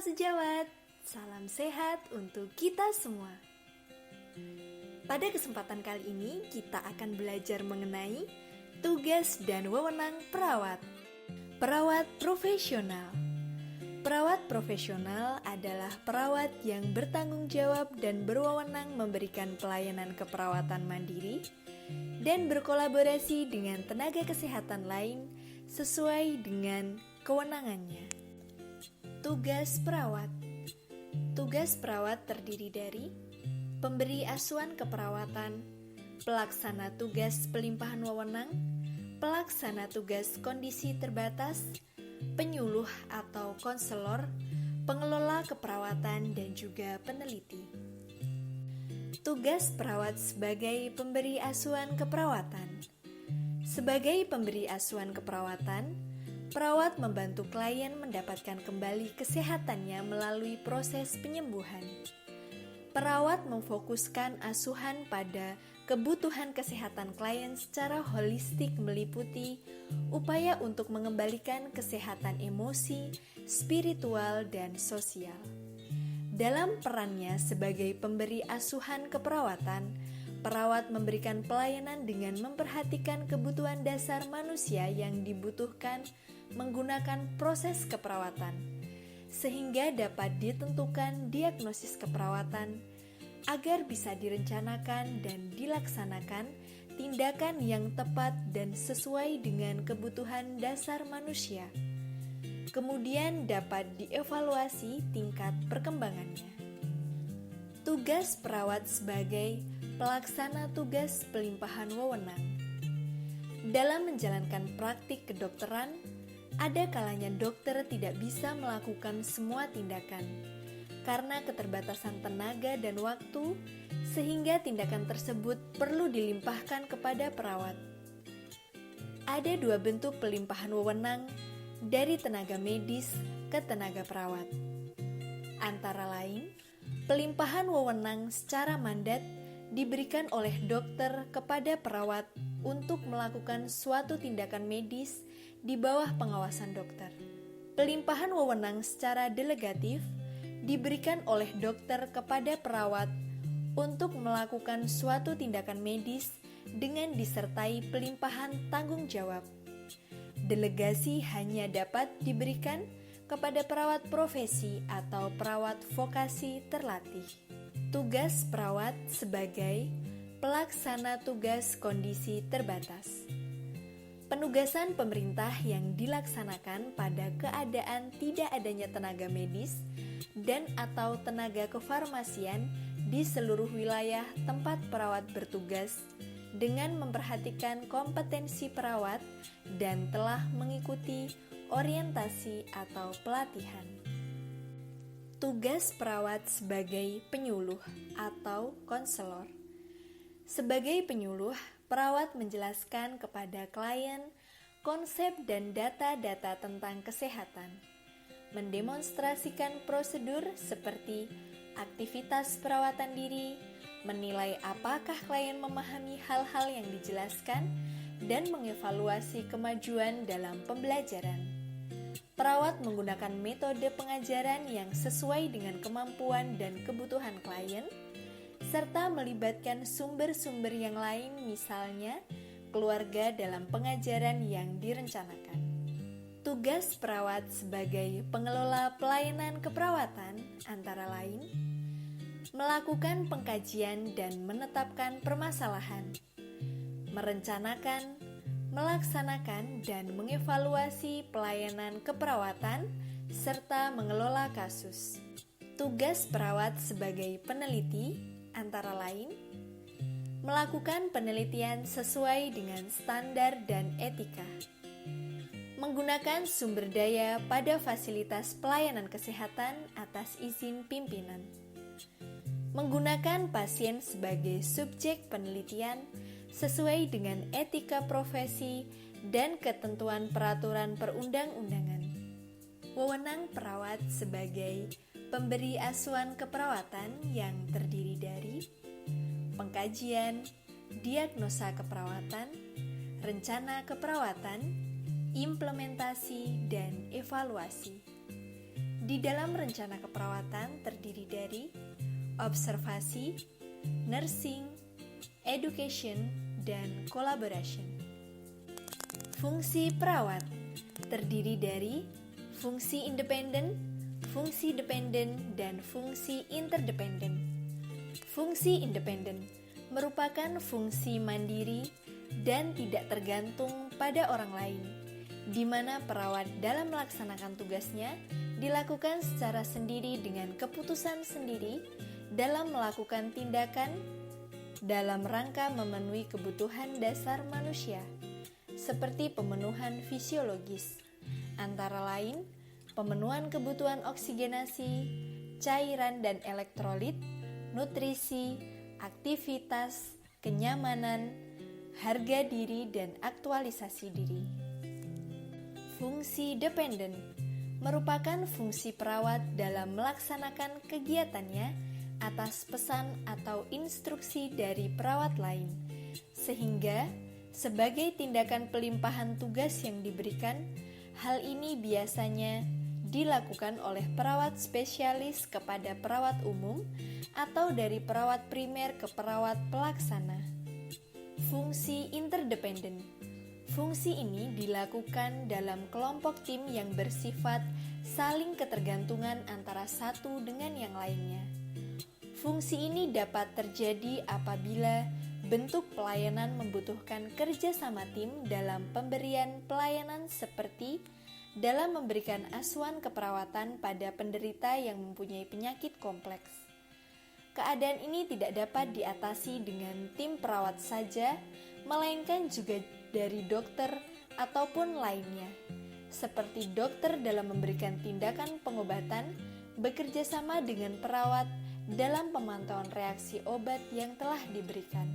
sejawat, salam sehat untuk kita semua. Pada kesempatan kali ini kita akan belajar mengenai tugas dan wewenang perawat. Perawat profesional. Perawat profesional adalah perawat yang bertanggung jawab dan berwenang memberikan pelayanan keperawatan mandiri dan berkolaborasi dengan tenaga kesehatan lain sesuai dengan kewenangannya. Tugas perawat. Tugas perawat terdiri dari pemberi asuhan keperawatan, pelaksana tugas pelimpahan wewenang, pelaksana tugas kondisi terbatas, penyuluh atau konselor, pengelola keperawatan, dan juga peneliti. Tugas perawat sebagai pemberi asuhan keperawatan. Sebagai pemberi asuhan keperawatan, perawat membantu klien mendapatkan kembali kesehatannya melalui proses penyembuhan. Perawat memfokuskan asuhan pada kebutuhan kesehatan klien secara holistik meliputi upaya untuk mengembalikan kesehatan emosi, spiritual, dan sosial. Dalam perannya sebagai pemberi asuhan keperawatan, perawat memberikan pelayanan dengan memperhatikan kebutuhan dasar manusia yang dibutuhkan menggunakan proses keperawatan, sehingga dapat ditentukan diagnosis keperawatan agar bisa direncanakan dan dilaksanakan tindakan yang tepat dan sesuai dengan kebutuhan dasar manusia. Kemudian dapat dievaluasi tingkat perkembangannya. Tugas perawat sebagai pelaksana tugas pelimpahan wewenang. Dalam menjalankan praktik kedokteran, ada kalanya dokter tidak bisa melakukan semua tindakan karena keterbatasan tenaga dan waktu, sehingga tindakan tersebut perlu dilimpahkan kepada perawat. Ada dua bentuk pelimpahan wewenang dari tenaga medis ke tenaga perawat. Antara lain, pelimpahan wewenang secara mandat diberikan oleh dokter kepada perawat untuk melakukan suatu tindakan medis di bawah pengawasan dokter. Pelimpahan wewenang secara delegatif diberikan oleh dokter kepada perawat untuk melakukan suatu tindakan medis dengan disertai pelimpahan tanggung jawab. Delegasi hanya dapat diberikan kepada perawat profesi atau perawat vokasi terlatih. Tugas perawat sebagai pelaksana tugas kondisi terbatas. Penugasan pemerintah yang dilaksanakan pada keadaan tidak adanya tenaga medis dan atau tenaga kefarmasian di seluruh wilayah tempat perawat bertugas dengan memperhatikan kompetensi perawat dan telah mengikuti orientasi atau pelatihan. Tugas perawat sebagai penyuluh atau konselor. Sebagai penyuluh, perawat menjelaskan kepada klien konsep dan data-data tentang kesehatan, mendemonstrasikan prosedur seperti aktivitas perawatan diri, menilai apakah klien memahami hal-hal yang dijelaskan, dan mengevaluasi kemajuan dalam pembelajaran. Perawat menggunakan metode pengajaran yang sesuai dengan kemampuan dan kebutuhan klien, serta melibatkan sumber-sumber yang lain, misalnya keluarga dalam pengajaran yang direncanakan. Tugas perawat sebagai pengelola pelayanan keperawatan antara lain melakukan pengkajian dan menetapkan permasalahan, merencanakan, melaksanakan, dan mengevaluasi pelayanan keperawatan, serta mengelola kasus. Tugas perawat sebagai peneliti antara lain melakukan penelitian sesuai dengan standar dan etika, menggunakan sumber daya pada fasilitas pelayanan kesehatan atas izin pimpinan, menggunakan pasien sebagai subjek penelitian sesuai dengan etika profesi dan ketentuan peraturan perundang-undangan. Wewenang perawat sebagai pemberi asuhan keperawatan yang terdiri dari pengkajian, diagnosa keperawatan, rencana keperawatan, implementasi, dan evaluasi. Di dalam rencana keperawatan terdiri dari observasi, nursing, education, dan collaboration. Fungsi perawat terdiri dari fungsi independen, fungsi dependen, dan fungsi interdependen. Fungsi independen merupakan fungsi mandiri dan tidak tergantung pada orang lain, di mana perawat dalam melaksanakan tugasnya dilakukan secara sendiri dengan keputusan sendiri dalam melakukan tindakan dalam rangka memenuhi kebutuhan dasar manusia, seperti pemenuhan fisiologis, antara lain pemenuhan kebutuhan oksigenasi, cairan dan elektrolit, nutrisi, aktivitas, kenyamanan, harga diri, dan aktualisasi diri. Fungsi dependen merupakan fungsi perawat dalam melaksanakan kegiatannya atas pesan atau instruksi dari perawat lain, sehingga sebagai tindakan pelimpahan tugas yang diberikan, hal ini biasanya dilakukan oleh perawat spesialis kepada perawat umum atau dari perawat primer ke perawat pelaksana. Fungsi interdependen. Fungsi ini dilakukan dalam kelompok tim yang bersifat saling ketergantungan antara satu dengan yang lainnya. Fungsi ini dapat terjadi apabila bentuk pelayanan membutuhkan kerjasama tim dalam pemberian pelayanan seperti dalam memberikan asuhan keperawatan pada penderita yang mempunyai penyakit kompleks. Keadaan ini tidak dapat diatasi dengan tim perawat saja, melainkan juga dari dokter ataupun lainnya, seperti dokter dalam memberikan tindakan pengobatan, bekerja sama dengan perawat dalam pemantauan reaksi obat yang telah diberikan.